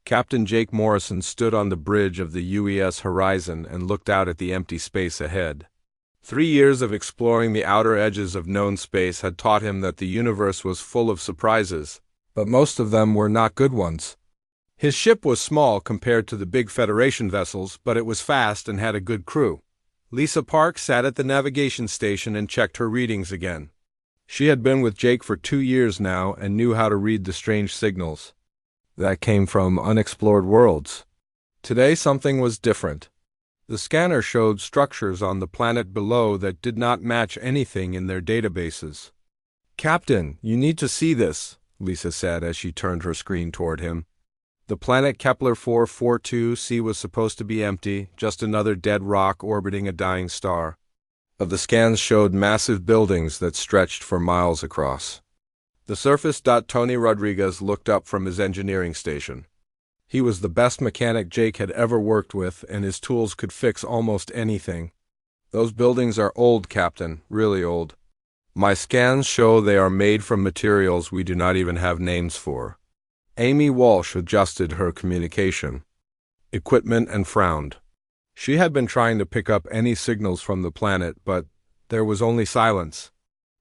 Captain Jake Morrison stood on the bridge of the UES Horizon and looked out at the empty space ahead. 3 years of exploring the outer edges of known space had taught him that the universe was full of surprises, but most of them were not good ones. His ship was small compared to the big Federation vessels, but it was fast and had a good crew. Lisa Park sat at the navigation station and checked her readings again. She had been with Jake for 2 years now and knew how to read the strange signals that came from unexplored worlds. Today something was different. The scanner showed structures on the planet below that did not match anything in their databases. "Captain, you need to see this," Lisa said as she turned her screen toward him. The planet Kepler 442c was supposed to be empty, just another dead rock orbiting a dying star. But the scans showed massive buildings that stretched for miles across. The surface. Tony Rodriguez looked up from his engineering station. He was the best mechanic Jake had ever worked with, and his tools could fix almost anything. "Those buildings are old, Captain, really old. My scans show they are made from materials we do not even have names for." Amy Walsh adjusted her communication equipment and frowned. She had been trying to pick up any signals from the planet, but there was only silence.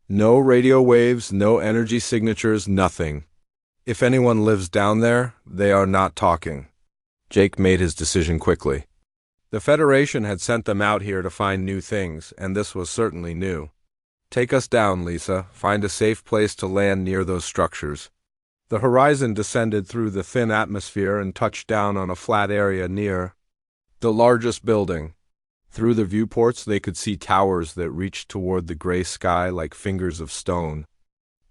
No radio waves, no energy signatures, nothing. If anyone lives down there, they are not talking. Jake made his decision quickly. The Federation had sent them out here to find new things, and this was certainly new. "Take us down, Lisa. Find a safe place to land near those structures." The Horizon descended through the thin atmosphere and touched down on a flat area near the largest building. Through the viewports they could see towers that reached toward the gray sky like fingers of stone.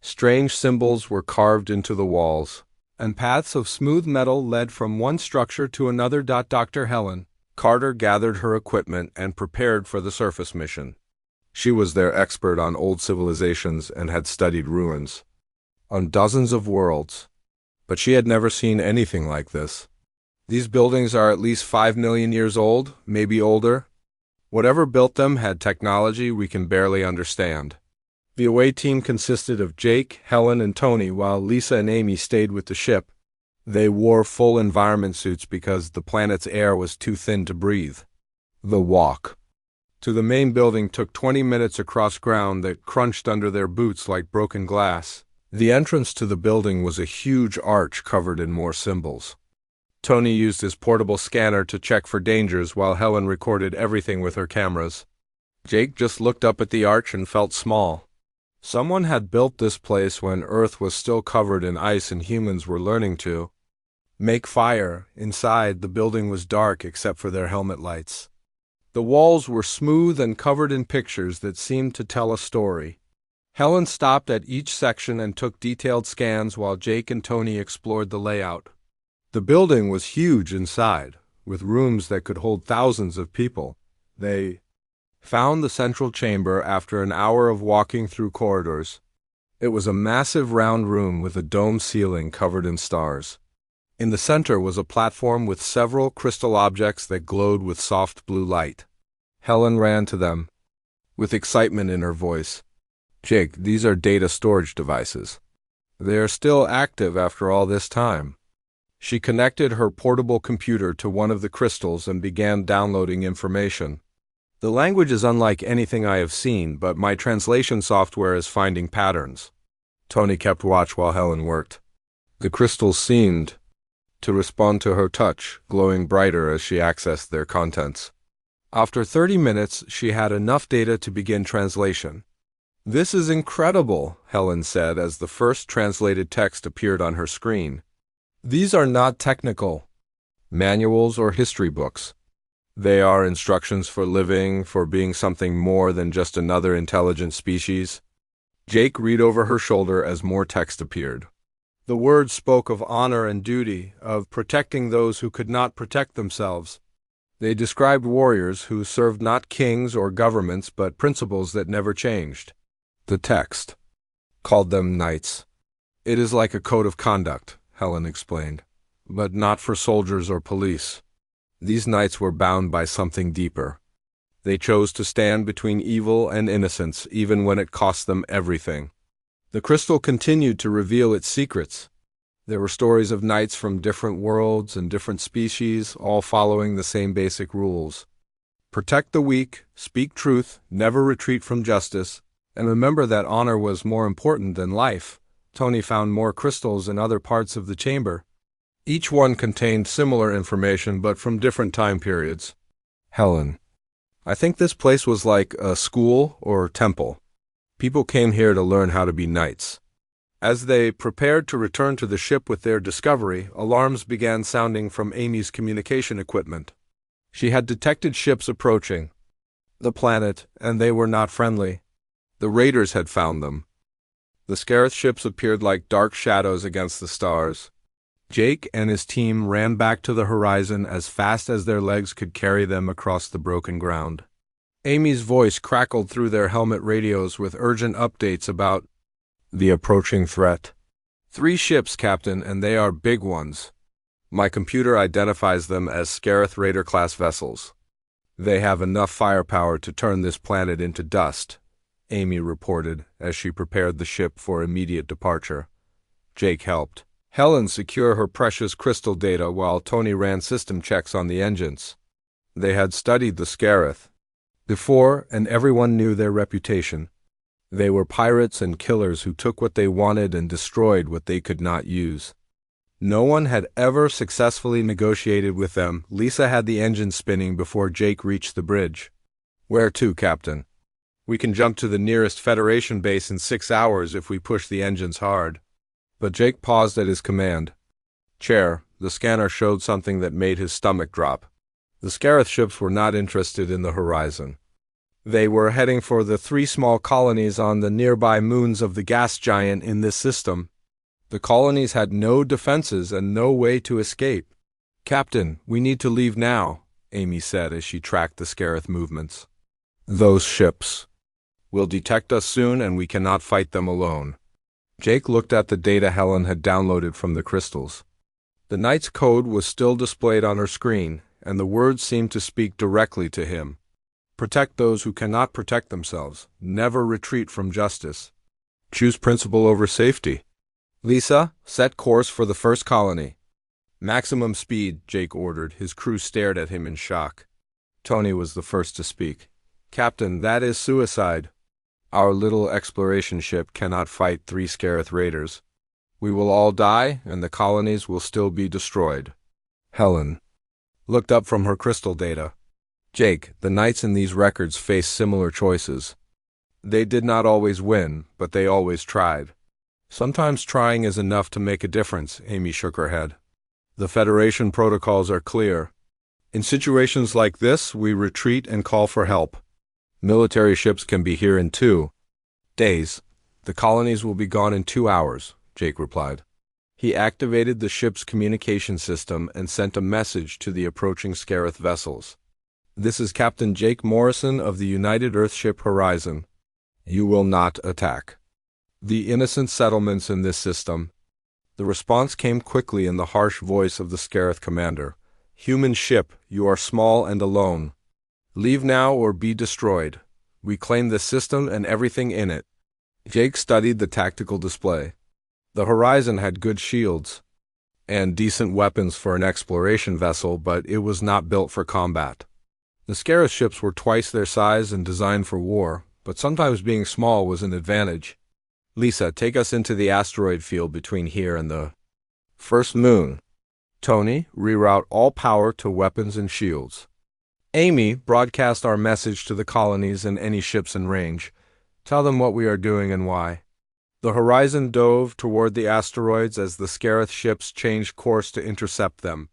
Strange symbols were carved into the walls, and paths of smooth metal led from one structure to another. Dr. Helen Carter gathered her equipment and prepared for the surface mission. She was their expert on old civilizations and had studied ruins on dozens of worlds, but she had never seen anything like this. "These buildings are at least 5 million years old, maybe older. Whatever built them had technology we can barely understand." The away team consisted of Jake, Helen, and Tony, while Lisa and Amy stayed with the ship. They wore full environment suits because the planet's air was too thin to breathe. The walk to the main building took 20 minutes across ground that crunched under their boots like broken glass. The entrance to the building was a huge arch covered in more symbols. Tony used his portable scanner to check for dangers while Helen recorded everything with her cameras. Jake just looked up at the arch and felt small. Someone had built this place when Earth was still covered in ice and humans were learning to make fire. Inside, the building was dark except for their helmet lights. The walls were smooth and covered in pictures that seemed to tell a story. Helen stopped at each section and took detailed scans while Jake and Tony explored the layout. The building was huge inside, with rooms that could hold thousands of people. They found the central chamber after an hour of walking through corridors. It was a massive round room with a dome ceiling covered in stars. In the center was a platform with several crystal objects that glowed with soft blue light. Helen ran to them, with excitement in her voice. "Jake, these are data storage devices. They are still active after all this time." She connected her portable computer to one of the crystals and began downloading information. "The language is unlike anything I have seen, but my translation software is finding patterns." Tony kept watch while Helen worked. The crystals seemed to respond to her touch, glowing brighter as she accessed their contents. After 30 minutes, she had enough data to begin translation. "This is incredible," Helen said as the first translated text appeared on her screen. "These are not technical manuals or history books. They are instructions for living, for being something more than just another intelligent species." Jake read over her shoulder as more text appeared. The words spoke of honor and duty, of protecting those who could not protect themselves. They described warriors who served not kings or governments but principles that never changed. The text called them knights. "It is like a code of conduct," Helen explained, "but not for soldiers or police. These knights were bound by something deeper. They chose to stand between evil and innocence, even when it cost them everything." The crystal continued to reveal its secrets. There were stories of knights from different worlds and different species, all following the same basic rules. Protect the weak, speak truth, never retreat from justice, and remember that honor was more important than life. Tony found more crystals in other parts of the chamber. Each one contained similar information but from different time periods. Helen: I think this place was like a school or temple. People came here to learn how to be knights. As they prepared to return to the ship with their discovery, alarms began sounding from Amy's communication equipment. She had detected ships approaching the planet, and they were not friendly. The raiders had found them. The Scarith ships appeared like dark shadows against the stars. Jake and his team ran back to the horizon as fast as their legs could carry them across the broken ground. Amy's voice crackled through their helmet radios with urgent updates about the approaching threat. 3 ships, Captain, and they are big ones. My computer identifies them as Scarith Raider-class vessels. They have enough firepower to turn this planet into dust, Amy reported as she prepared the ship for immediate departure. Jake helped Helen secure her precious crystal data while Tony ran system checks on the engines. They had studied the Scarith before, and everyone knew their reputation. They were pirates and killers who took what they wanted and destroyed what they could not use. No one had ever successfully negotiated with them. Lisa had the engine spinning before Jake reached the bridge. Where to, Captain? We can jump to the nearest Federation base in 6 hours if we push the engines hard. But Jake paused at his command. Chair, the scanner showed something that made his stomach drop. The Scarith ships were not interested in the horizon. They were heading for the 3 small colonies on the nearby moons of the gas giant in this system. The colonies had no defenses and no way to escape. Captain, we need to leave now, Amy said as she tracked the Scarith movements. Those ships will detect us soon, and we cannot fight them alone. Jake looked at the data Helen had downloaded from the crystals. The knight's code was still displayed on her screen, and the words seemed to speak directly to him. Protect those who cannot protect themselves. Never retreat from justice. Choose principle over safety. Lisa, set course for the first colony. Maximum speed, Jake ordered. His crew stared at him in shock. Tony was the first to speak. Captain, that is suicide. Our little exploration ship cannot fight 3 Scarith raiders. We will all die, and the colonies will still be destroyed. Helen looked up from her crystal data. Jake, the knights in these records face similar choices. They did not always win, but they always tried. Sometimes trying is enough to make a difference, Amy shook her head. The Federation protocols are clear. In situations like this, we retreat and call for help. Military ships can be here in 2 days. The colonies will be gone in 2 hours, Jake replied. He activated the ship's communication system and sent a message to the approaching Scarith vessels. This is Captain Jake Morrison of the United Earthship Horizon. You will not attack the innocent settlements in this system. The response came quickly in the harsh voice of the Scarith commander. Human ship, you are small and alone. Leave now or be destroyed. We claim this system and everything in it. Jake studied the tactical display. The Horizon had good shields and decent weapons for an exploration vessel, but it was not built for combat. The Scarith ships were twice their size and designed for war, but sometimes being small was an advantage. Lisa, take us into the asteroid field between here and the first moon. Tony, reroute all power to weapons and shields. Amy, broadcast our message to the colonies and any ships in range. Tell them what we are doing and why. The Horizon dove toward the asteroids as the Scarith ships changed course to intercept them.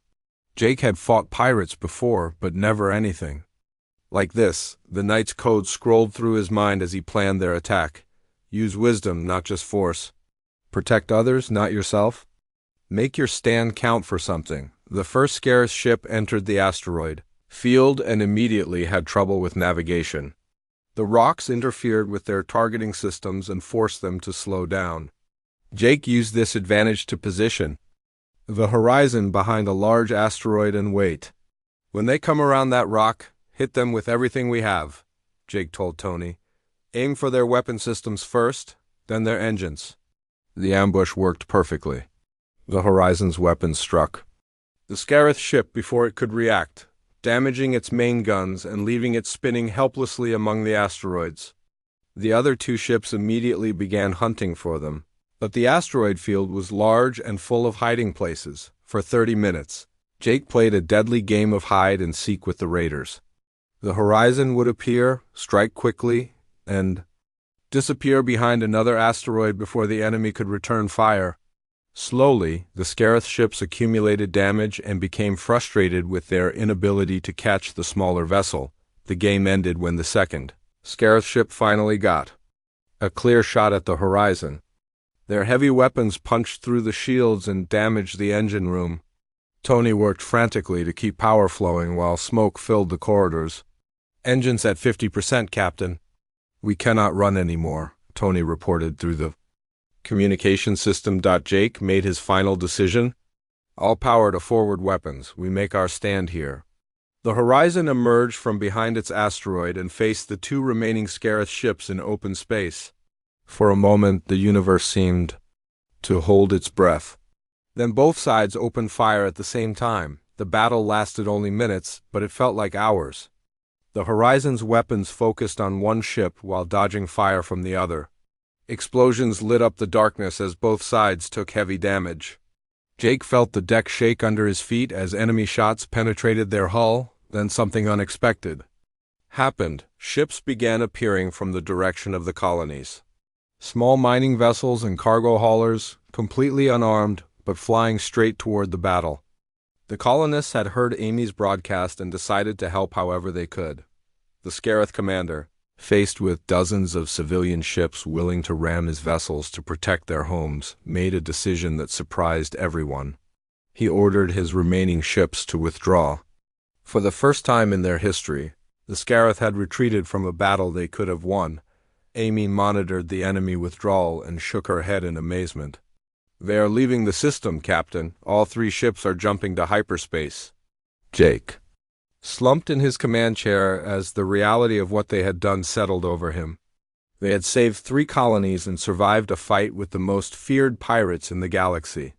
Jake had fought pirates before, but never anything like this. The knight's code scrolled through his mind as he planned their attack. Use wisdom, not just force. Protect others, not yourself. Make your stand count for something. The first Scarith ship entered the asteroid field and immediately had trouble with navigation. The rocks interfered with their targeting systems and forced them to slow down. Jake used this advantage to position the Horizon behind a large asteroid and wait. When they come around that rock, hit them with everything we have, Jake told Tony. Aim for their weapon systems first, then their engines. The ambush worked perfectly. The Horizon's weapon struck the Scarith ship before it could react, damaging its main guns and leaving it spinning helplessly among the asteroids. The other two ships immediately began hunting for them, but the asteroid field was large and full of hiding places. For 30 minutes, Jake played a deadly game of hide and seek with the raiders. The Horizon would appear, strike quickly, and disappear behind another asteroid before the enemy could return fire. Slowly, the Scarith ships accumulated damage and became frustrated with their inability to catch the smaller vessel. The game ended when the second Scarith ship finally got a clear shot at the Horizon. Their heavy weapons punched through the shields and damaged the engine room. Tony worked frantically to keep power flowing while smoke filled the corridors. "Engines at 50%, Captain. We cannot run anymore," Tony reported through the communication system. Jake made his final decision. "All power to forward weapons. We make our stand here." The Horizon emerged from behind its asteroid and faced the two remaining Scarith ships in open space. For a moment, the universe seemed to hold its breath. Then both sides opened fire at the same time. The battle lasted only minutes, but it felt like hours. The Horizon's weapons focused on one ship while dodging fire from the other. Explosions lit up the darkness as both sides took heavy damage. Jake felt the deck shake under his feet as enemy shots penetrated their hull. Then something unexpected happened. Ships began appearing from the direction of the colonies. Small mining vessels and cargo haulers, completely unarmed, but flying straight toward the battle. The colonists had heard Amy's broadcast and decided to help however they could. The Scarith commander, faced with dozens of civilian ships willing to ram his vessels to protect their homes, made a decision that surprised everyone. He ordered his remaining ships to withdraw. For the first time in their history, the Scarith had retreated from a battle they could have won. Amy monitored the enemy withdrawal and shook her head in amazement. "They are leaving the system, Captain. All three ships are jumping to hyperspace." Jake slumped in his command chair as the reality of what they had done settled over him. They had saved 3 colonies and survived a fight with the most feared pirates in the galaxy.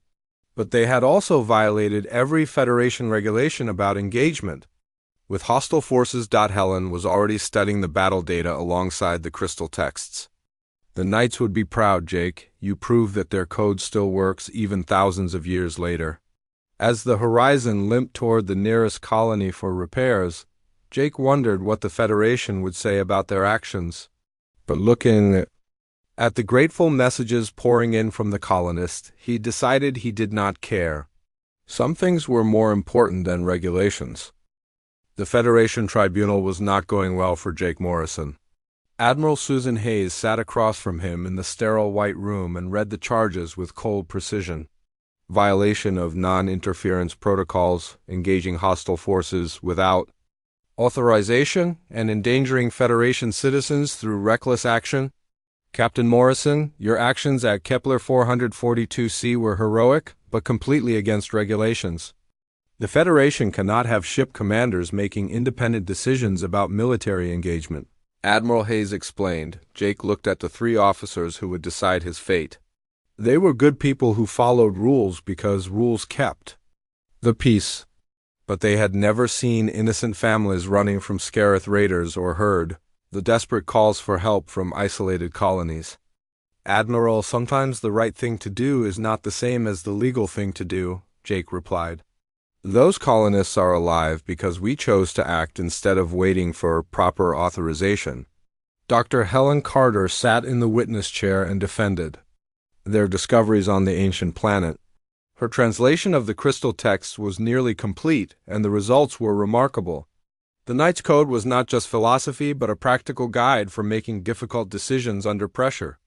But they had also violated every Federation regulation about engagement. With hostile forces. Helen was already studying the battle data alongside the crystal texts. "The Knights would be proud, Jake. You proved that their code still works even thousands of years later." As the Horizon limped toward the nearest colony for repairs, Jake wondered what the Federation would say about their actions. But looking at the grateful messages pouring in from the colonists, he decided he did not care. Some things were more important than regulations. The Federation Tribunal was not going well for Jake Morrison. Admiral Susan Hayes sat across from him in the sterile white room and read the charges with cold precision. Violation of non-interference protocols, engaging hostile forces without authorization, and endangering Federation citizens through reckless action. "Captain Morrison, your actions at Kepler 442c were heroic, but completely against regulations. The Federation cannot have ship commanders making independent decisions about military engagement," Admiral Hayes explained. Jake looked at the 3 officers who would decide his fate. They were good people who followed rules because rules kept the peace. But they had never seen innocent families running from Scarith raiders or heard the desperate calls for help from isolated colonies. "Admiral, sometimes the right thing to do is not the same as the legal thing to do," Jake replied. "Those colonists are alive because we chose to act instead of waiting for proper authorization." Dr. Helen Carter sat in the witness chair and defended their discoveries on the ancient planet. Her translation of the crystal texts was nearly complete, and the results were remarkable. The Knight's Code was not just philosophy, but a practical guide for making difficult decisions under pressure.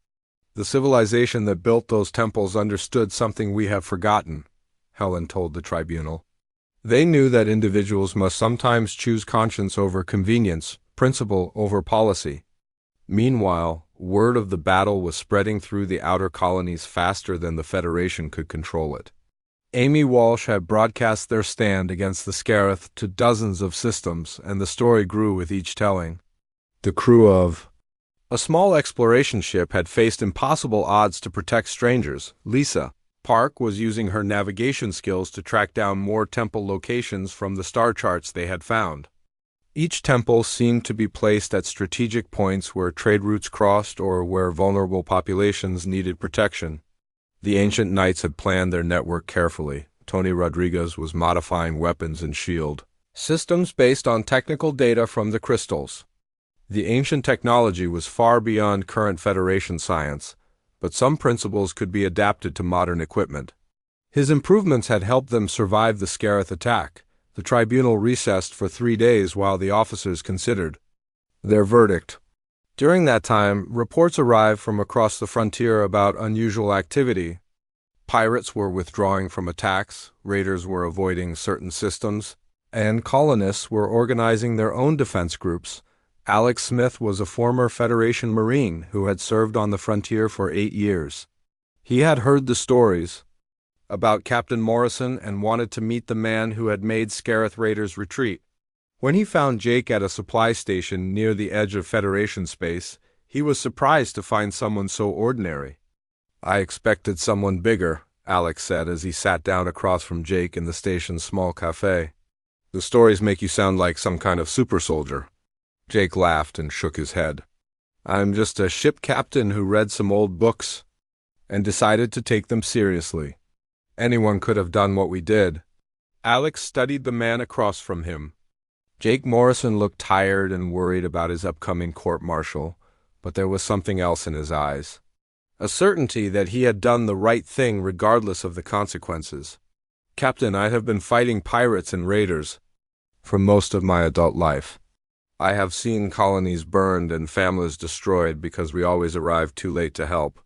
"The civilization that built those temples understood something we have forgotten," Helen told the tribunal. "They knew that individuals must sometimes choose conscience over convenience, principle over policy." Meanwhile, word of the battle was spreading through the outer colonies faster than the Federation could control it. Amy Walsh had broadcast their stand against the Scarith to dozens of systems, and the story grew with each telling. The crew of a small exploration ship had faced impossible odds to protect strangers. Lisa, Park was using her navigation skills to track down more temple locations from the star charts they had found. Each temple seemed to be placed at strategic points where trade routes crossed or where vulnerable populations needed protection. The ancient knights had planned their network carefully. Tony Rodriguez was modifying weapons and shield systems based on technical data from the crystals. The ancient technology was far beyond current Federation science, but some principles could be adapted to modern equipment. His improvements had helped them survive the Scarith attack. The tribunal recessed for 3 days while the officers considered their verdict. During that time, reports arrived from across the frontier about unusual activity. Pirates were withdrawing from attacks, raiders were avoiding certain systems, and colonists were organizing their own defense groups. Alex Smith was a former Federation Marine who had served on the frontier for 8 years. He had heard the stories about Captain Morrison and wanted to meet the man who had made Scarith raiders retreat. When he found Jake at a supply station near the edge of Federation space, he was surprised to find someone so ordinary. "I expected someone bigger," Alex said as he sat down across from Jake in the station's small cafe. "The stories make you sound like some kind of super soldier." Jake laughed and shook his head. "I'm just a ship captain who read some old books and decided to take them seriously. Anyone could have done what we did." Alex studied the man across from him. Jake Morrison looked tired and worried about his upcoming court-martial, but there was something else in his eyes. A certainty that he had done the right thing regardless of the consequences. "Captain, I have been fighting pirates and raiders for most of my adult life. I have seen colonies burned and families destroyed because we always arrived too late to help.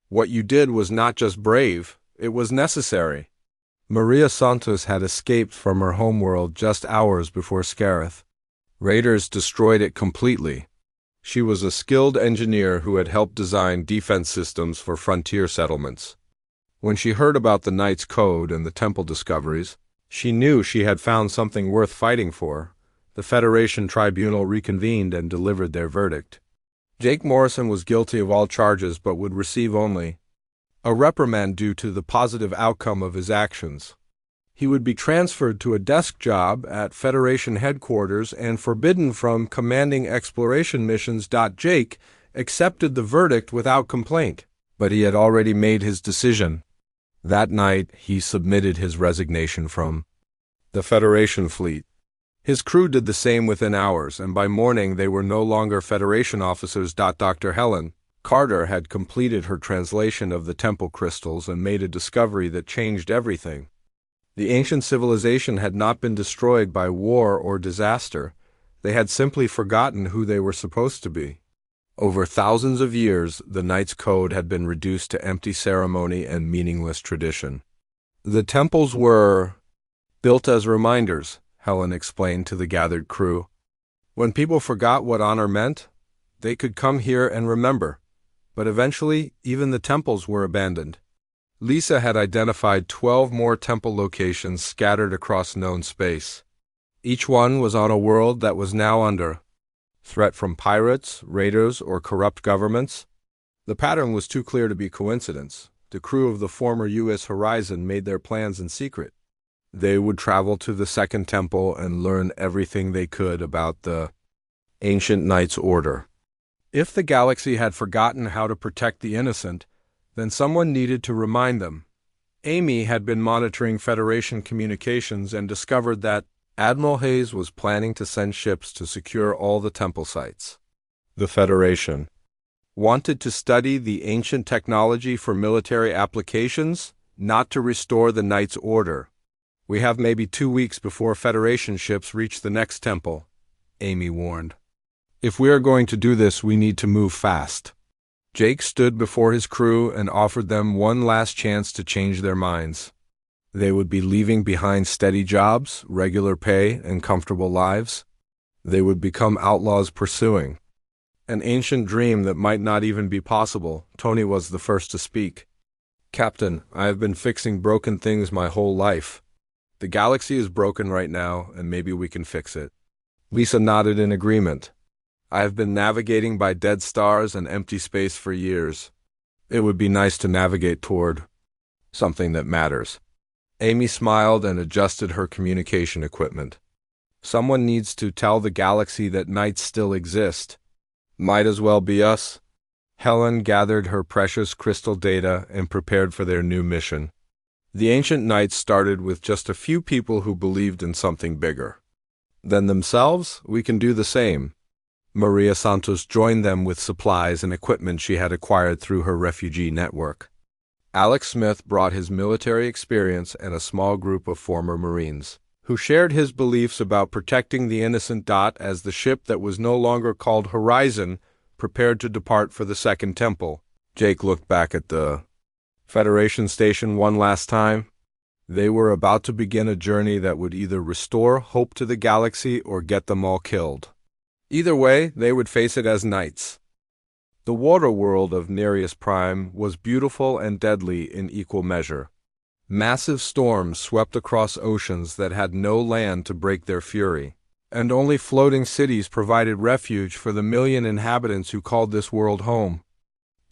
What you did was not just brave, it was necessary." Maria Santos had escaped from her homeworld just hours before Scarith. Raiders destroyed it completely. She was a skilled engineer who had helped design defense systems for frontier settlements. When she heard about the Knight's Code and the temple discoveries, she knew she had found something worth fighting for. The Federation Tribunal reconvened and delivered their verdict. Jake Morrison was guilty of all charges but would receive only a reprimand due to the positive outcome of his actions. He would be transferred to a desk job at Federation headquarters and forbidden from commanding exploration missions. Jake accepted the verdict without complaint, but he had already made his decision. That night, he submitted his resignation from the Federation fleet. His crew did the same within hours, and by morning they were no longer Federation officers. Dr. Helen Carter had completed her translation of the temple crystals and made a discovery that changed everything. The ancient civilization had not been destroyed by war or disaster. They had simply forgotten who they were supposed to be. Over thousands of years, the Knight's Code had been reduced to empty ceremony and meaningless tradition. The temples were built as reminders, Helen explained to the gathered crew. When people forgot what honor meant, they could come here and remember. But eventually, even the temples were abandoned. Lisa had identified 12 more temple locations scattered across known space. Each one was on a world that was now under threat from pirates, raiders, or corrupt governments. The pattern was too clear to be coincidence. The crew of the former U.S. Horizon made their plans in secret. They would travel to the Second Temple and learn everything they could about the Ancient Knights Order. If the galaxy had forgotten how to protect the innocent, then someone needed to remind them. Amy had been monitoring Federation communications and discovered that Admiral Hayes was planning to send ships to secure all the temple sites. The Federation wanted to study the ancient technology for military applications, not to restore the Knights' Order. "We have maybe 2 weeks before Federation ships reach the next temple," Amy warned. "If we are going to do this, we need to move fast." Jake stood before his crew and offered them one last chance to change their minds. They would be leaving behind steady jobs, regular pay, and comfortable lives. They would become outlaws pursuing an ancient dream that might not even be possible. Tony was the first to speak. "Captain, I have been fixing broken things my whole life. The galaxy is broken right now, and maybe we can fix it." Lisa nodded in agreement. "I have been navigating by dead stars and empty space for years. It would be nice to navigate toward Something that matters. Amy smiled and adjusted her communication equipment. Someone needs to tell the galaxy that knights still exist. Might as well be us. Helen gathered her precious crystal data and prepared for their new mission. The ancient knights started with just a few people who believed in something bigger than themselves. We can do the same. Maria Santos joined them with supplies and equipment she had acquired through her refugee network. Alex Smith brought his military experience and a small group of former Marines, who shared his beliefs about protecting the innocent. As the ship that was no longer called Horizon prepared to depart for the Second Temple, Jake looked back at the Federation station one last time. They were about to begin a journey that would either restore hope to the galaxy or get them all killed. Either way, they would face it as knights. The water world of Nereus Prime was beautiful and deadly in equal measure. Massive storms swept across oceans that had no land to break their fury, and only floating cities provided refuge for the million inhabitants who called this world home.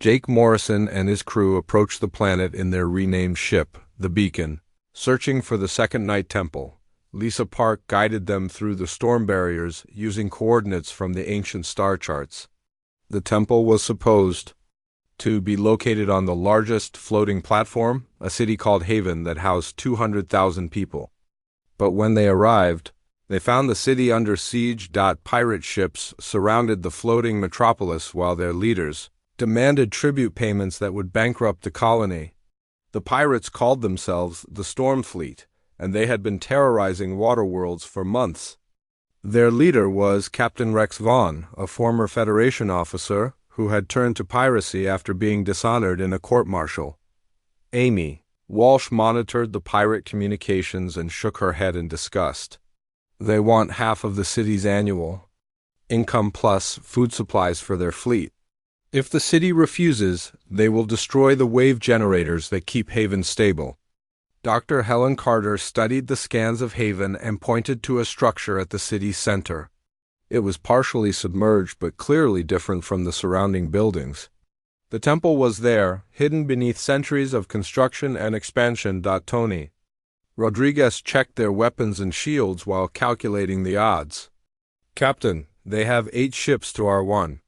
Jake Morrison and his crew approached the planet in their renamed ship, the Beacon, searching for the Second Night Temple. Lisa Park guided them through the storm barriers using coordinates from the ancient star charts. The temple was supposed to be located on the largest floating platform, a city called Haven that housed 200,000 people. But when they arrived, they found the city under siege. Pirate ships surrounded the floating metropolis while their leaders demanded tribute payments that would bankrupt the colony. The pirates called themselves the Storm Fleet, and they had been terrorizing waterworlds for months. Their leader was Captain Rex Vaughn, a former Federation officer who had turned to piracy after being dishonored in a court-martial. Amy Walsh monitored the pirate communications and shook her head in disgust. They want half of the city's annual income plus food supplies for their fleet. If the city refuses, they will destroy the wave generators that keep Haven stable. Dr. Helen Carter studied the scans of Haven and pointed to a structure at the city's center. It was partially submerged but clearly different from the surrounding buildings. The temple was there, hidden beneath centuries of construction and expansion. Tony Rodriguez checked their weapons and shields while calculating the odds. Captain, they have 8 ships to our 1.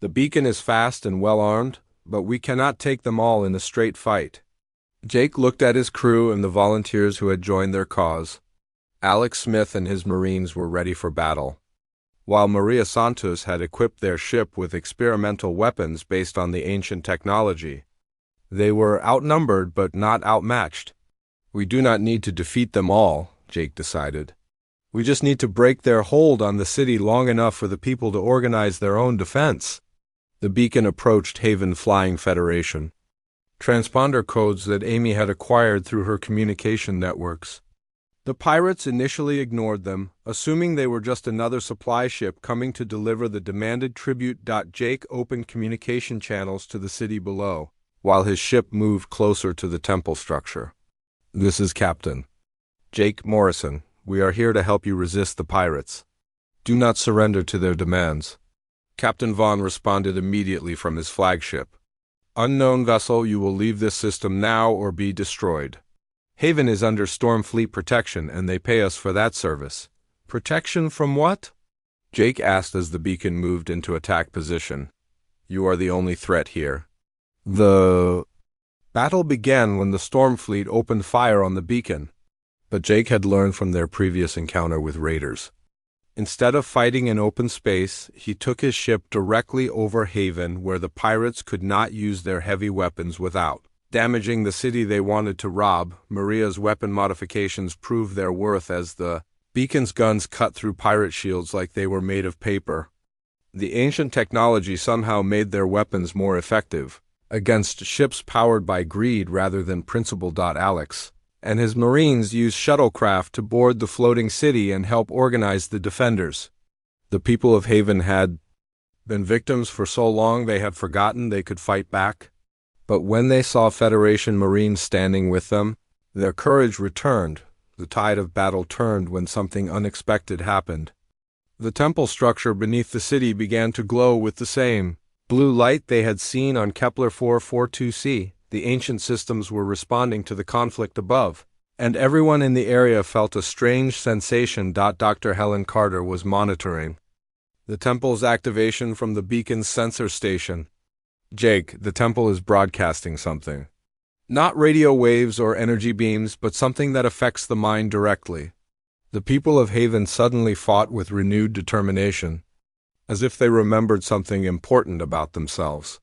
The Beacon is fast and well-armed, but we cannot take them all in a straight fight. Jake looked at his crew and the volunteers who had joined their cause. Alex Smith and his Marines were ready for battle, while Maria Santos had equipped their ship with experimental weapons based on the ancient technology. They were outnumbered but not outmatched. We do not need to defeat them all, Jake decided. We just need to break their hold on the city long enough for the people to organize their own defense. The Beacon approached Haven Flying Federation. Transponder codes that Amy had acquired through her communication networks. The pirates initially ignored them, assuming they were just another supply ship coming to deliver the demanded tribute. Jake opened communication channels to the city below, while his ship moved closer to the temple structure. This is Captain Jake Morrison. We are here to help you resist the pirates. Do not surrender to their demands. Captain Vaughn responded immediately from his flagship. Unknown vessel, you will leave this system now or be destroyed. Haven is under Storm Fleet protection, and they pay us for that service. Protection from what? Jake asked as the Beacon moved into attack position. You are the only threat here. The battle began when the Storm Fleet opened fire on the Beacon, but Jake had learned from their previous encounter with raiders. Instead of fighting in open space, he took his ship directly over Haven where the pirates could not use their heavy weapons without damaging the city they wanted to rob. Maria's weapon modifications proved their worth as the Beacon's guns cut through pirate shields like they were made of paper. The ancient technology somehow made their weapons more effective against ships powered by greed rather than principle. Alex and his Marines used shuttlecraft to board the floating city and help organize the defenders. The people of Haven had been victims for so long they had forgotten they could fight back. But when they saw Federation Marines standing with them, their courage returned. The tide of battle turned when something unexpected happened. The temple structure beneath the city began to glow with the same blue light they had seen on Kepler 442c. The ancient systems were responding to the conflict above, and everyone in the area felt a strange sensation. Dr. Helen Carter was monitoring the temple's activation from the beacon's sensor station. Jake, the temple is broadcasting something. Not radio waves or energy beams, but something that affects the mind directly. The people of Haven suddenly fought with renewed determination, as if they remembered something important about themselves.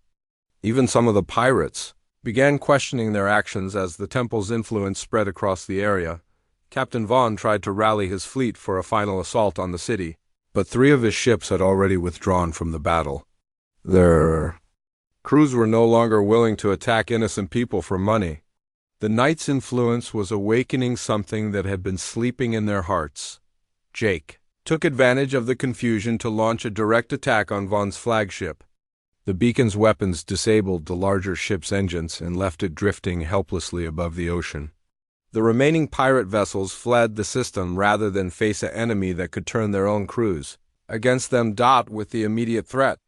Even some of the pirates began questioning their actions as the temple's influence spread across the area. Captain Vaughn tried to rally his fleet for a final assault on the city, but 3 of his ships had already withdrawn from the battle. Their crews were no longer willing to attack innocent people for money. The Knights' influence was awakening something that had been sleeping in their hearts. Jake took advantage of the confusion to launch a direct attack on Vaughn's flagship. The beacon's weapons disabled the larger ship's engines and left it drifting helplessly above the ocean. The remaining pirate vessels fled the system rather than face an enemy that could turn their own crews against them. With the immediate threat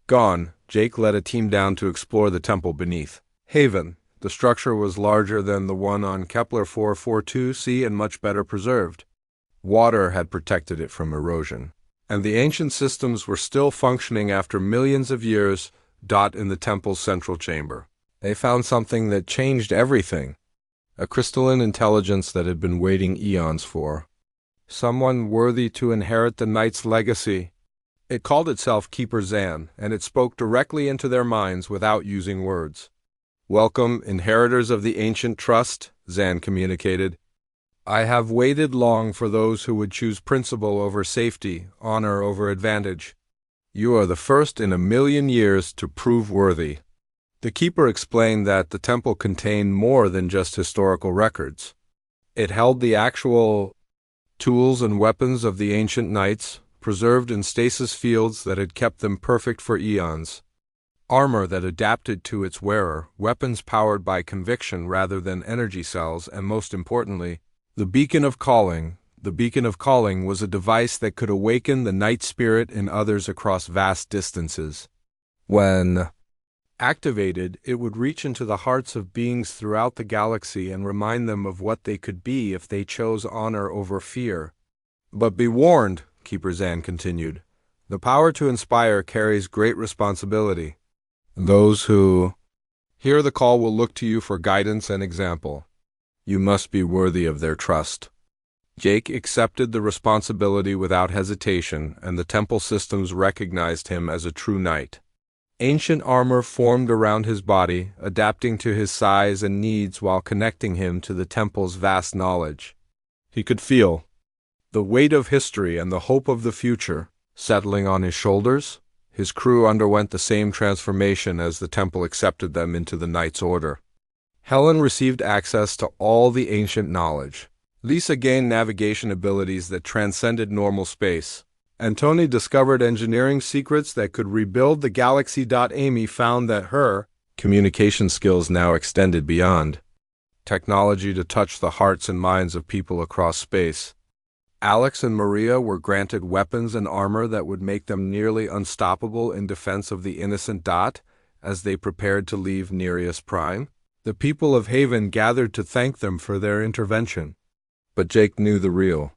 gone, Jake led a team down to explore the temple beneath Haven. The structure was larger than the one on Kepler 442c and much better preserved. Water had protected it from erosion, and the ancient systems were still functioning after millions of years. In the temple's central chamber, they found something that changed everything. A crystalline intelligence that had been waiting eons for someone worthy to inherit the Knight's legacy. It called itself Keeper Zan, and it spoke directly into their minds without using words. "Welcome, inheritors of the ancient trust," Zan communicated. "I have waited long for those who would choose principle over safety, honor over advantage. You are the first in 1,000,000 years to prove worthy." The Keeper explained that the temple contained more than just historical records. It held the actual tools and weapons of the ancient knights, preserved in stasis fields that had kept them perfect for eons. Armor that adapted to its wearer, weapons powered by conviction rather than energy cells, and most importantly, the Beacon of Calling. The Beacon of Calling was a device that could awaken the knight spirit in others across vast distances. When activated, it would reach into the hearts of beings throughout the galaxy and remind them of what they could be if they chose honor over fear. "But be warned," Keeper Zan continued, "the power to inspire carries great responsibility. Those who hear the call will look to you for guidance and example. You must be worthy of their trust." Jake accepted the responsibility without hesitation, and the temple systems recognized him as a true knight. Ancient armor formed around his body, adapting to his size and needs while connecting him to the temple's vast knowledge. He could feel the weight of history and the hope of the future settling on his shoulders. His crew underwent the same transformation as the temple accepted them into the Knight's Order. Helen received access to all the ancient knowledge. Lisa gained navigation abilities that transcended normal space. And Tony discovered engineering secrets that could rebuild the galaxy. Amy found that her communication skills now extended beyond technology to touch the hearts and minds of people across space. Alex and Maria were granted weapons and armor that would make them nearly unstoppable in defense of the innocent. As they prepared to leave Nereus Prime, the people of Haven gathered to thank them for their intervention. But Jake knew the real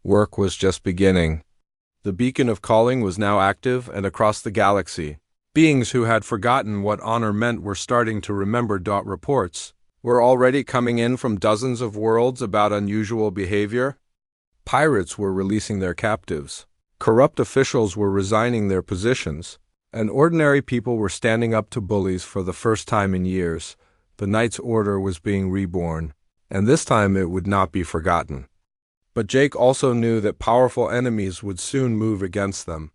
work was just beginning. The Beacon of Calling was now active, and across the galaxy, beings who had forgotten what honor meant were starting to remember. Reports were already coming in from dozens of worlds about unusual behavior. Pirates were releasing their captives. Corrupt officials were resigning their positions, and ordinary people were standing up to bullies for the first time in years. The Knight's Order was being reborn, and this time it would not be forgotten. But Jake also knew that powerful enemies would soon move against them.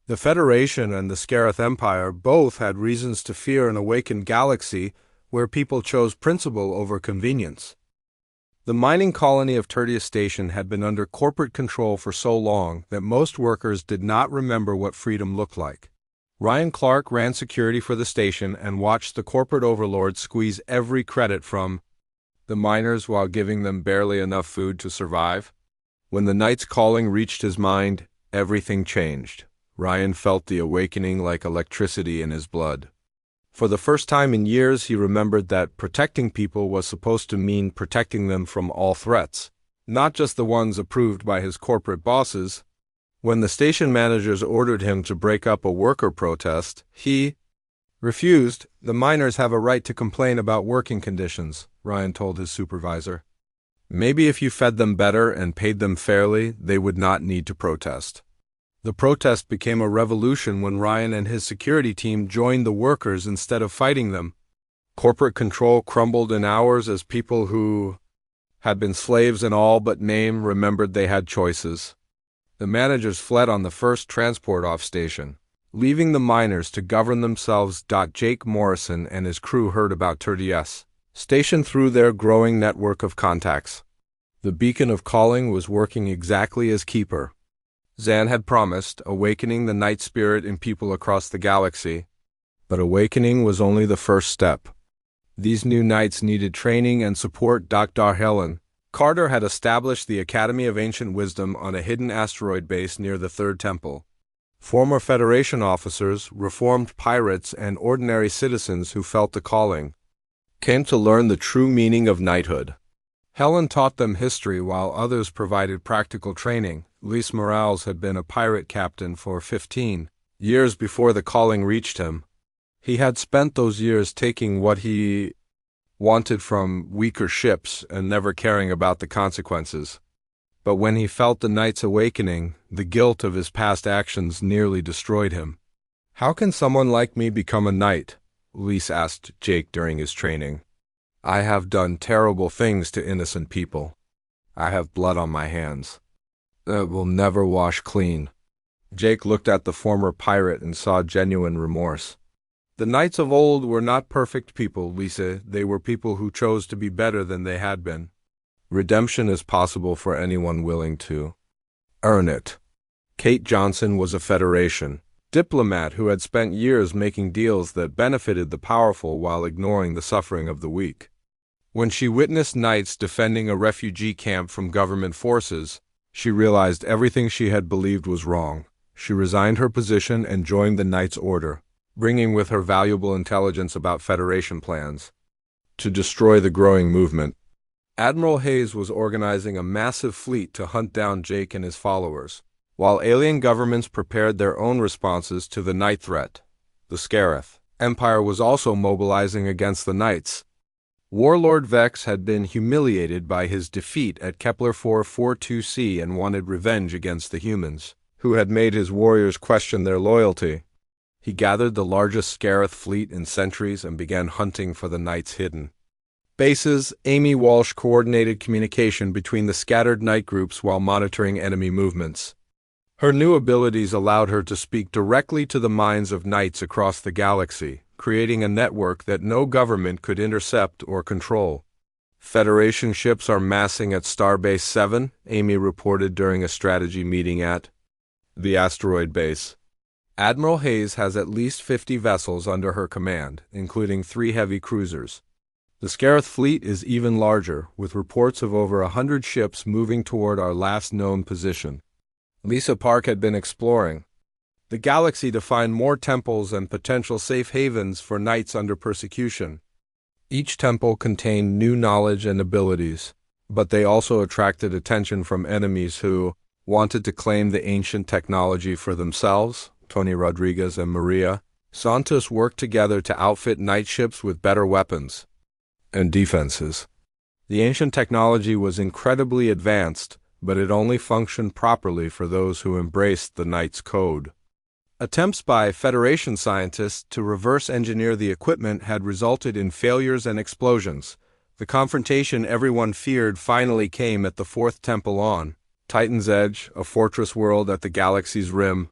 The Federation and the Scarith Empire both had reasons to fear an awakened galaxy where people chose principle over convenience. The mining colony of Tertius Station had been under corporate control for so long that most workers did not remember what freedom looked like. Ryan Clark ran security for the station and watched the corporate overlords squeeze every credit from the miners while giving them barely enough food to survive. When the Knight's Calling reached his mind, everything changed. Ryan felt the awakening like electricity in his blood. For the first time in years, he remembered that protecting people was supposed to mean protecting them from all threats, not just the ones approved by his corporate bosses. When the station managers ordered him to break up a worker protest, he refused. "The miners have a right to complain about working conditions," Ryan told his supervisor. "Maybe if you fed them better and paid them fairly, they would not need to protest." The protest became a revolution when Ryan and his security team joined the workers instead of fighting them. Corporate control crumbled in hours as people who had been slaves in all but name remembered they had choices. The managers fled on the first transport-off station, leaving the miners to govern themselves. Jake Morrison and his crew heard about Turdies station through their growing network of contacts. The beacon of calling was working exactly as Keeper Zan had promised, awakening the night spirit in people across the galaxy. But awakening was only the first step. These new knights needed training and support. Dr. Helen Carter had established the Academy of Ancient Wisdom on a hidden asteroid base near the Third Temple. Former Federation officers, reformed pirates, and ordinary citizens who felt the calling came to learn the true meaning of knighthood. Helen taught them history while others provided practical training. Luis Morales had been a pirate captain for 15 years before the calling reached him. He had spent those years taking what he wanted from weaker ships and never caring about the consequences. But when he felt the Knight's awakening, the guilt of his past actions nearly destroyed him. "How can someone like me become a knight?" Luis asked Jake during his training. "I have done terrible things to innocent people. I have blood on my hands that will never wash clean." Jake looked at the former pirate and saw genuine remorse. "The knights of old were not perfect people, Lisa. They were people who chose to be better than they had been. Redemption is possible for anyone willing to earn it." Kate Johnson was a Federation diplomat who had spent years making deals that benefited the powerful while ignoring the suffering of the weak. When she witnessed knights defending a refugee camp from government forces, she realized everything she had believed was wrong. She resigned her position and joined the Knights' Order, bringing with her valuable intelligence about Federation plans to destroy the growing movement. Admiral Hayes was organizing a massive fleet to hunt down Jake and his followers, while alien governments prepared their own responses to the Knight threat. The Scarif Empire was also mobilizing against the Knights. Warlord Vex had been humiliated by his defeat at Kepler 442c and wanted revenge against the humans, who had made his warriors question their loyalty. He gathered the largest Scarif fleet in centuries and began hunting for the Knights' hidden bases. Amy Walsh coordinated communication between the scattered Knight groups while monitoring enemy movements. Her new abilities allowed her to speak directly to the minds of Knights across the galaxy, creating a network that no government could intercept or control. "Federation ships are massing at Starbase 7, Amy reported during a strategy meeting at the asteroid base. Admiral Hayes has at least 50 vessels under her command, including 3 heavy cruisers. The Scarif fleet is even larger, with reports of over 100 ships moving toward our last known position." Lisa Park had been exploring the galaxy to find more temples and potential safe havens for knights under persecution. Each temple contained new knowledge and abilities, but they also attracted attention from enemies who wanted to claim the ancient technology for themselves. Tony Rodriguez and Maria Santos worked together to outfit knight ships with better weapons and defenses. The ancient technology was incredibly advanced, but it only functioned properly for those who embraced the Knight's code. Attempts by Federation scientists to reverse engineer the equipment had resulted in failures and explosions. The confrontation everyone feared finally came at the Fourth Temple on Titan's Edge, a fortress world at the galaxy's rim.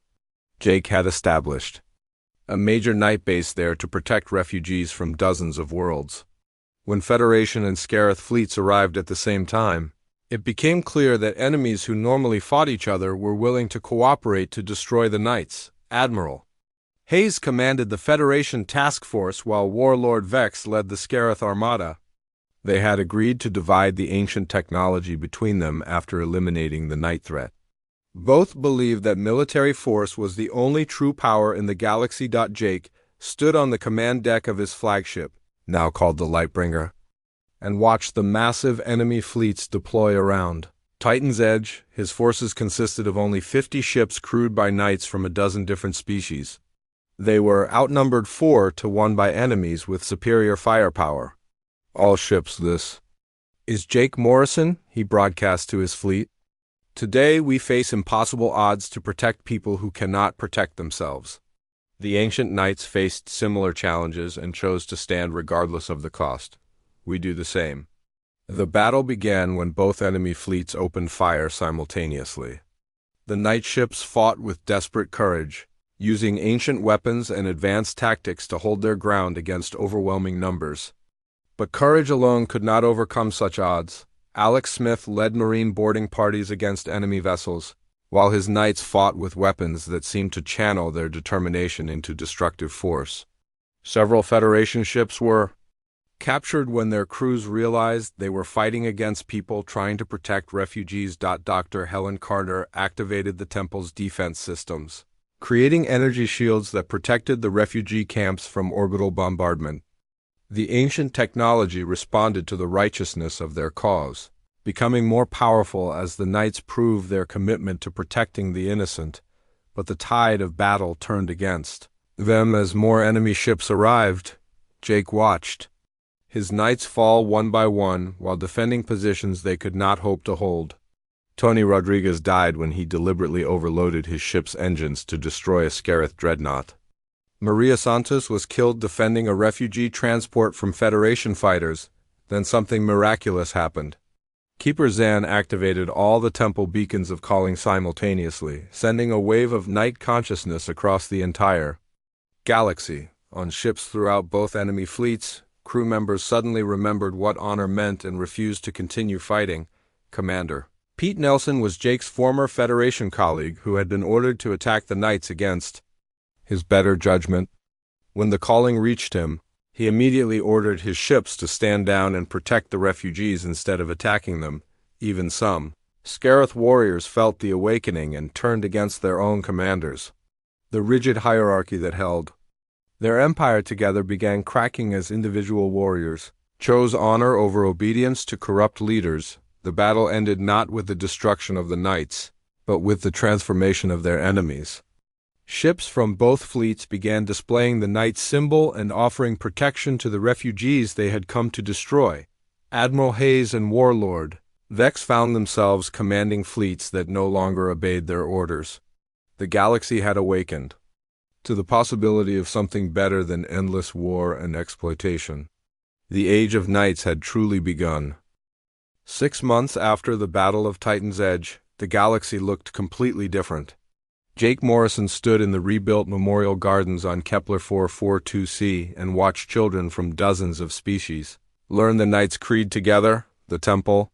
Jake had established a major Knight base there to protect refugees from dozens of worlds. When Federation and Scarif fleets arrived at the same time, it became clear that enemies who normally fought each other were willing to cooperate to destroy the Knights. Admiral Hayes commanded the Federation task force while Warlord Vex led the Scarif armada. They had agreed to divide the ancient technology between them after eliminating the Knight threat. Both believed that military force was the only true power in the galaxy. Jake stood on the command deck of his flagship, now called the Lightbringer, and watched the massive enemy fleets deploy around Titan's Edge. His forces consisted of only 50 ships crewed by knights from a dozen different species. They were outnumbered 4-1 by enemies with superior firepower. All ships, this is Jake Morrison, he broadcast to his fleet. Today we face impossible odds to protect people who cannot protect themselves. The ancient knights faced similar challenges and chose to stand regardless of the cost. We do the same. The battle began when both enemy fleets opened fire simultaneously. The knight ships fought with desperate courage, using ancient weapons and advanced tactics to hold their ground against overwhelming numbers. But courage alone could not overcome such odds. Alex Smith led Marine boarding parties against enemy vessels, while his knights fought with weapons that seemed to channel their determination into destructive force. Several Federation ships were captured when their crews realized they were fighting against people trying to protect refugees. Dr. Helen Carter activated the temple's defense systems, creating energy shields that protected the refugee camps from orbital bombardment. The ancient technology responded to the righteousness of their cause, becoming more powerful as the knights proved their commitment to protecting the innocent, but the tide of battle turned against them as more enemy ships arrived. Jake watched his knights fall one by one while defending positions they could not hope to hold. Tony Rodriguez died when he deliberately overloaded his ship's engines to destroy a Scarith dreadnought. Maria Santos was killed defending a refugee transport from Federation fighters. Then something miraculous happened. Keeper Zan activated all the temple beacons of calling simultaneously, sending a wave of night consciousness across the entire galaxy. On ships throughout both enemy fleets, crew members suddenly remembered what honor meant and refused to continue fighting. Commander Pete Nelson was Jake's former Federation colleague who had been ordered to attack the knights against his better judgment. When the calling reached him, he immediately ordered his ships to stand down and protect the refugees instead of attacking them. Even some Scarith warriors felt the awakening and turned against their own commanders. The rigid hierarchy that held their empire together began cracking as individual warriors chose honor over obedience to corrupt leaders. The battle ended not with the destruction of the knights, but with the transformation of their enemies. Ships from both fleets began displaying the knight symbol and offering protection to the refugees they had come to destroy. Admiral Hayes and Warlord Vex found themselves commanding fleets that no longer obeyed their orders. The galaxy had awakened to the possibility of something better than endless war and exploitation. The Age of Knights had truly begun. 6 months after the Battle of Titan's Edge, the galaxy looked completely different. Jake Morrison stood in the rebuilt Memorial Gardens on Kepler 442c and watched children from dozens of species learn the Knight's Creed together. The temple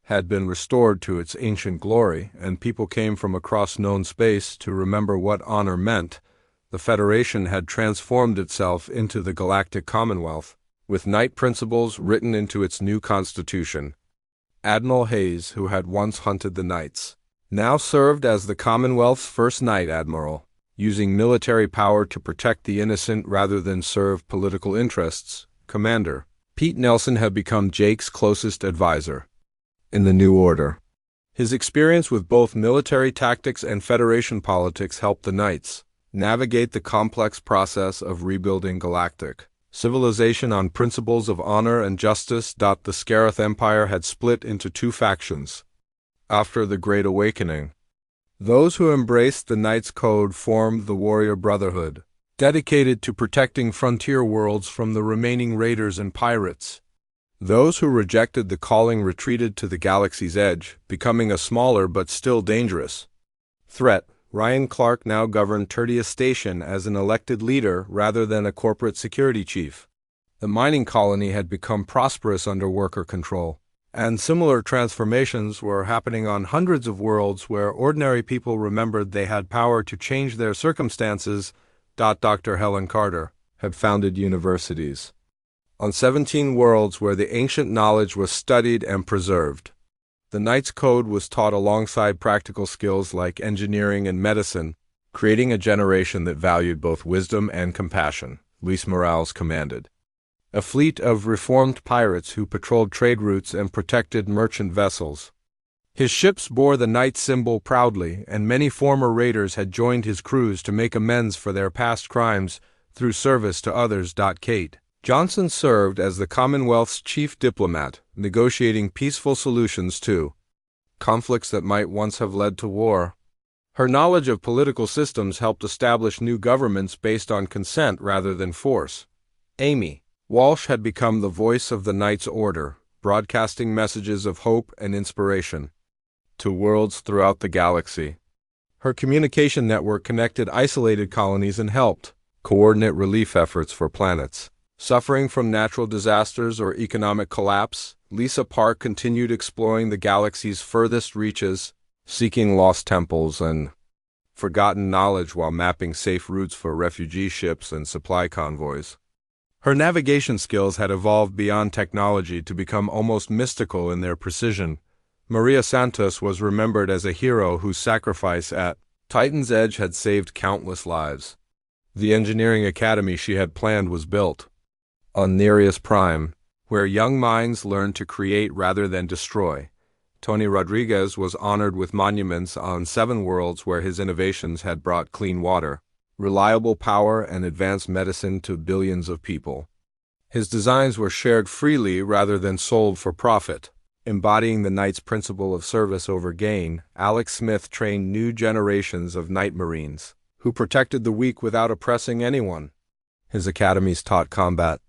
had been restored to its ancient glory, and people came from across known space to remember what honor meant. The Federation had transformed itself into the Galactic Commonwealth, with Knight principles written into its new constitution. Admiral Hayes, who had once hunted the Knights, now served as the Commonwealth's first Knight Admiral, using military power to protect the innocent rather than serve political interests. Commander Pete Nelson had become Jake's closest advisor in the new order. His experience with both military tactics and Federation politics helped the Knights navigate the complex process of rebuilding galactic civilization on principles of honor and justice. The Scarith Empire had split into 2 factions. After the Great Awakening, those who embraced the Knight's Code formed the Warrior Brotherhood, dedicated to protecting frontier worlds from the remaining raiders and pirates. Those who rejected the calling retreated to the galaxy's edge, becoming a smaller but still dangerous threat. Ryan Clark now governed Tertius Station as an elected leader rather than a corporate security chief. The mining colony had become prosperous under worker control, and similar transformations were happening on hundreds of worlds where ordinary people remembered they had power to change their circumstances. Dr. Helen Carter had founded universities on 17 worlds where the ancient knowledge was studied and preserved. The Knight's Code was taught alongside practical skills like engineering and medicine. creating a generation that valued both wisdom and compassion, Luis Morales commanded. A fleet of reformed pirates who patrolled trade routes and protected merchant vessels. His ships bore the knight symbol proudly, and many former raiders had joined his crews to make amends for their past crimes through service to others. Kate Johnson served as the Commonwealth's chief diplomat, negotiating peaceful solutions to conflicts that might once have led to war. Her knowledge of political systems helped establish new governments based on consent rather than force. Amy Walsh had become the voice of the Knight's Order, broadcasting messages of hope and inspiration to worlds throughout the galaxy. Her communication network connected isolated colonies and helped coordinate relief efforts for planets suffering from natural disasters or economic collapse. Lisa Park continued exploring the galaxy's furthest reaches, seeking lost temples and forgotten knowledge while mapping safe routes for refugee ships and supply convoys. Her navigation skills had evolved beyond technology to become almost mystical in their precision. Maria Santos was remembered as a hero whose sacrifice at Titan's Edge had saved countless lives. The engineering academy she had planned was built on Nereus Prime, where young minds learned to create rather than destroy. Tony Rodriguez was honored with monuments on 7 worlds where his innovations had brought clean water, reliable power, and advanced medicine to billions of people. His designs were shared freely rather than sold for profit. Embodying the Knight's principle of service over gain, Alex Smith trained new generations of Knight Marines, who protected the weak without oppressing anyone. His academies taught combat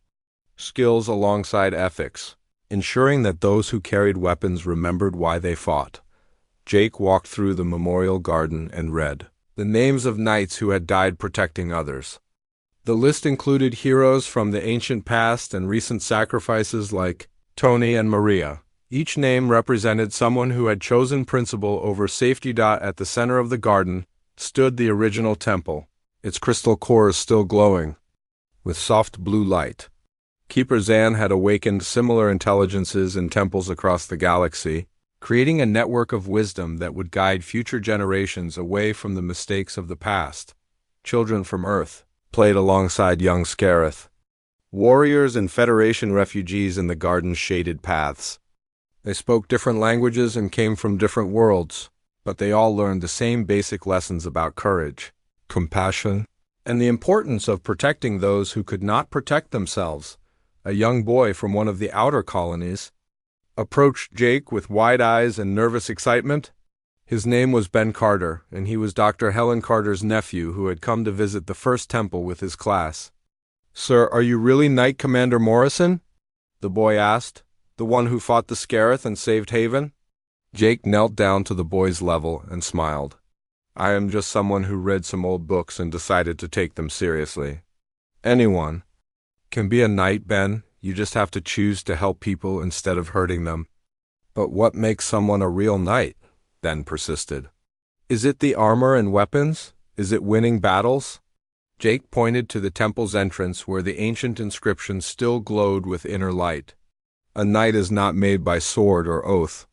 skills alongside ethics, ensuring that those who carried weapons remembered why they fought. Jake walked through the memorial garden and read the names of knights who had died protecting others. The list included heroes from the ancient past and recent sacrifices like Tony and Maria. Each name represented someone who had chosen principle over safety. At the center of the garden stood the original temple, its crystal cores still glowing with soft blue light. Keeper Zan had awakened similar intelligences in temples across the galaxy, creating a network of wisdom that would guide future generations away from the mistakes of the past. Children from Earth played alongside young Scarith, warriors and Federation refugees in the garden's shaded paths. They spoke different languages and came from different worlds, but they all learned the same basic lessons about courage, compassion, and the importance of protecting those who could not protect themselves. A young boy from one of the outer colonies approached Jake with wide eyes and nervous excitement. His name was Ben Carter, and he was Dr. Helen Carter's nephew who had come to visit the first temple with his class. "Sir, are you really Knight Commander Morrison?" the boy asked. "The one who fought the Scarith and saved Haven?" Jake knelt down to the boy's level and smiled. "I am just someone who read some old books and decided to take them seriously." "Anyone can be a knight, Ben. You just have to choose to help people instead of hurting them." "But what makes someone a real knight?" Ben persisted. "Is it the armor and weapons? Is it winning battles?" Jake pointed to the temple's entrance where the ancient inscription still glowed with inner light. "A knight is not made by sword or oath,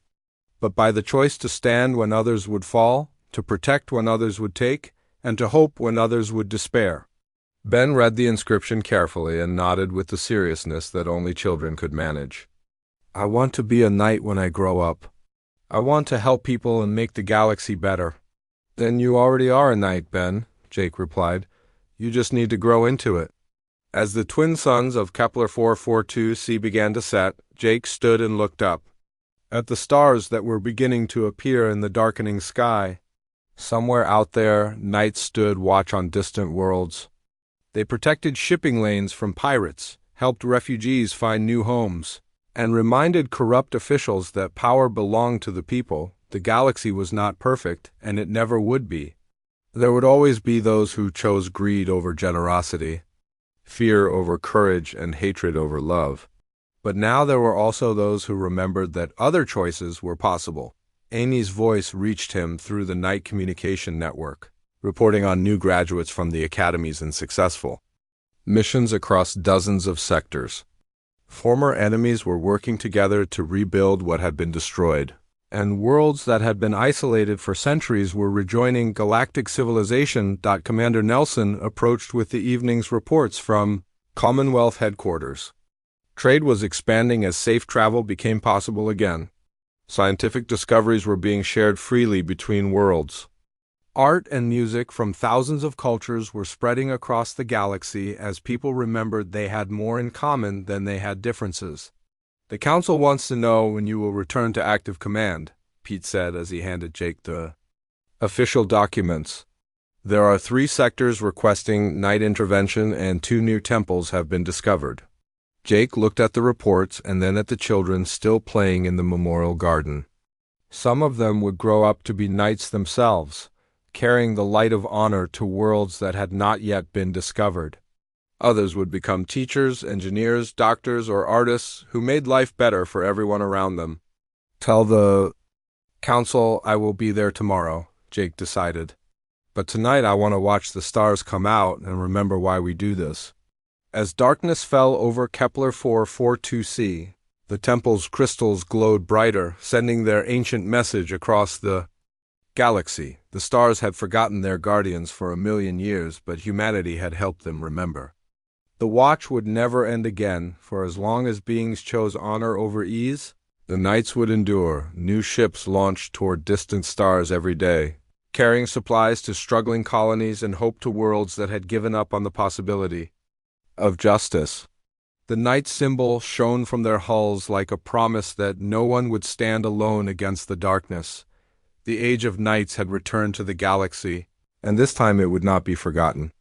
but by the choice to stand when others would fall, to protect when others would take, and to hope when others would despair." Ben read the inscription carefully and nodded with the seriousness that only children could manage. "I want to be a knight when I grow up. I want to help people and make the galaxy better." "Then you already are a knight, Ben," Jake replied. "You just need to grow into it." As the twin suns of Kepler 442c began to set, Jake stood and looked up at the stars that were beginning to appear in the darkening sky. Somewhere out there, knights stood watch on distant worlds. They protected shipping lanes from pirates, helped refugees find new homes, and reminded corrupt officials that power belonged to the people. The galaxy was not perfect, and it never would be. There would always be those who chose greed over generosity, fear over courage, and hatred over love. But now there were also those who remembered that other choices were possible. Amy's voice reached him through the Knight Communication Network, reporting on new graduates from the academies and successful missions across dozens of sectors. Former enemies were working together to rebuild what had been destroyed, and worlds that had been isolated for centuries were rejoining galactic civilization. Commander Nelson approached with the evening's reports from Commonwealth headquarters. Trade was expanding as safe travel became possible again. Scientific discoveries were being shared freely between worlds. Art and music from thousands of cultures were spreading across the galaxy as people remembered they had more in common than they had differences. "The Council wants to know when you will return to active command," Pete said as he handed Jake the official documents. "There are 3 sectors requesting night intervention and 2 new temples have been discovered." Jake looked at the reports and then at the children still playing in the memorial garden. Some of them would grow up to be knights themselves, carrying the light of honor to worlds that had not yet been discovered. Others would become teachers, engineers, doctors, or artists who made life better for everyone around them. "Tell the Council I will be there tomorrow," Jake decided. "But tonight I want to watch the stars come out and remember why we do this." As darkness fell over Kepler 442c, the temple's crystals glowed brighter, sending their ancient message across the galaxy. The stars had forgotten their guardians for 1,000,000 years, but humanity had helped them remember. The watch would never end again, for as long as beings chose honor over ease, the nights would endure. New ships launched toward distant stars every day, carrying supplies to struggling colonies and hope to worlds that had given up on the possibility of justice. The night symbol shone from their hulls like a promise that no one would stand alone against the darkness. The age of nights had returned to the galaxy, and this time it would not be forgotten.